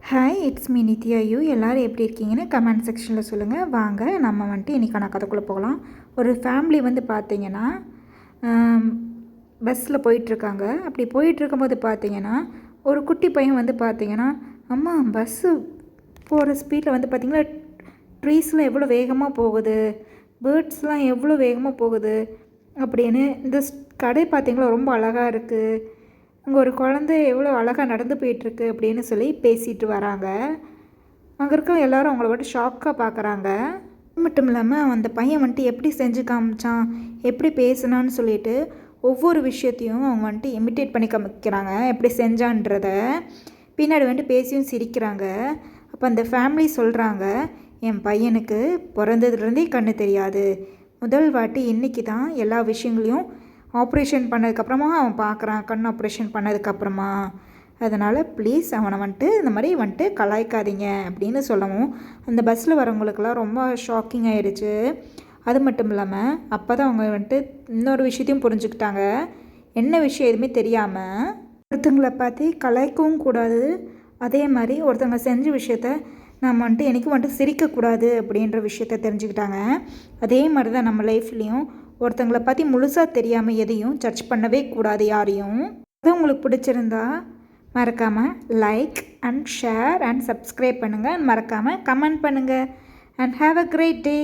Hi it's me Nithya you எல்லோரும் எப்படி இருக்கீங்கன்னு கமெண்ட் செக்ஷனில் சொல்லுங்கள். வாங்க நம்ம வந்துட்டு இன்றைக்கான கதைக்குள்ளே போகலாம். ஒரு ஃபேமிலி வந்து பார்த்திங்கன்னா பஸ்ஸில் போயிட்டுருக்காங்க. அப்படி போயிட்டுருக்கும்போது பார்த்திங்கன்னா ஒரு குட்டி பையன் வந்து பார்த்திங்கன்னா, அம்மா பஸ்ஸு போகிற ஸ்பீடில் வந்து பார்த்திங்கன்னா ட்ரீஸ்லாம் எவ்வளோ வேகமாக போகுது, பேர்ட்ஸ்லாம் எவ்வளோ வேகமாக போகுது அப்படின்னு. இந்த கடை பார்த்திங்களா ரொம்ப அழகாக இருக்குது, அங்கே ஒரு குழந்தை எவ்வளோ அழகாக நடந்து போயிட்டுருக்கு அப்படின்னு சொல்லி பேசிகிட்டு வராங்க. அங்கே இருக்க எல்லோரும் அவங்கள வந்துட்டு ஷாக்காக பார்க்குறாங்க. அது மட்டும் இல்லாமல் அந்த பையன் வந்துட்டு எப்படி செஞ்சு காமிச்சான், எப்படி பேசினான்னு சொல்லிட்டு ஒவ்வொரு விஷயத்தையும் அவங்க வந்துட்டு இமிட்டேட் பண்ணி காமிக்கிறாங்க, எப்படி செஞ்சான்றத. பின்னாடி வந்துட்டு பேசியும் சிரிக்கிறாங்க. அப்போ அந்த ஃபேமிலி சொல்கிறாங்க, என் பையனுக்கு பிறந்ததுலேருந்தே கண்ணு தெரியாது, முதல் வாட்டி இன்றைக்கி தான் எல்லா விஷயங்களையும் ஆப்ரேஷன் பண்ணதுக்கப்புறமா அவன் பார்க்குறான், கண் ஆப்ரேஷன் பண்ணதுக்கப்புறமா. அதனால் ப்ளீஸ் அவனை வந்துட்டு இந்த மாதிரி வந்துட்டு கலாய்க்காதீங்க அப்படின்னு சொல்லவும் அந்த பஸ்ஸில் வரவங்களுக்கெல்லாம் ரொம்ப ஷாக்கிங் ஆகிடுச்சு. அது மட்டும் இல்லாமல் அப்போ தான் அவங்க வந்துட்டு இன்னொரு விஷயத்தையும் புரிஞ்சுக்கிட்டாங்க. என்ன விஷயம் எதுவுமே தெரியாமல் ஒருத்தங்களை பார்த்து கலாய்க்கவும் கூடாது, அதே மாதிரி ஒருத்தவங்க செஞ்ச விஷயத்த நம்ம வந்துட்டு என்றைக்கும் வந்துட்டு சிரிக்கக்கூடாது அப்படின்ற விஷயத்த தெரிஞ்சுக்கிட்டாங்க. அதே மாதிரி தான் நம்ம லைஃப்லேயும் ஒருத்தங்களை பற்றி முழுசாக தெரியாமல் எதையும் ஜட்ஜ் பண்ணவே கூடாது யாரையும். அது உங்களுக்கு பிடிச்சிருந்தா மறக்காமல் like and share and subscribe பண்ணுங்கள். மறக்காமல் கமெண்ட் பண்ணுங்கள். And have a great day.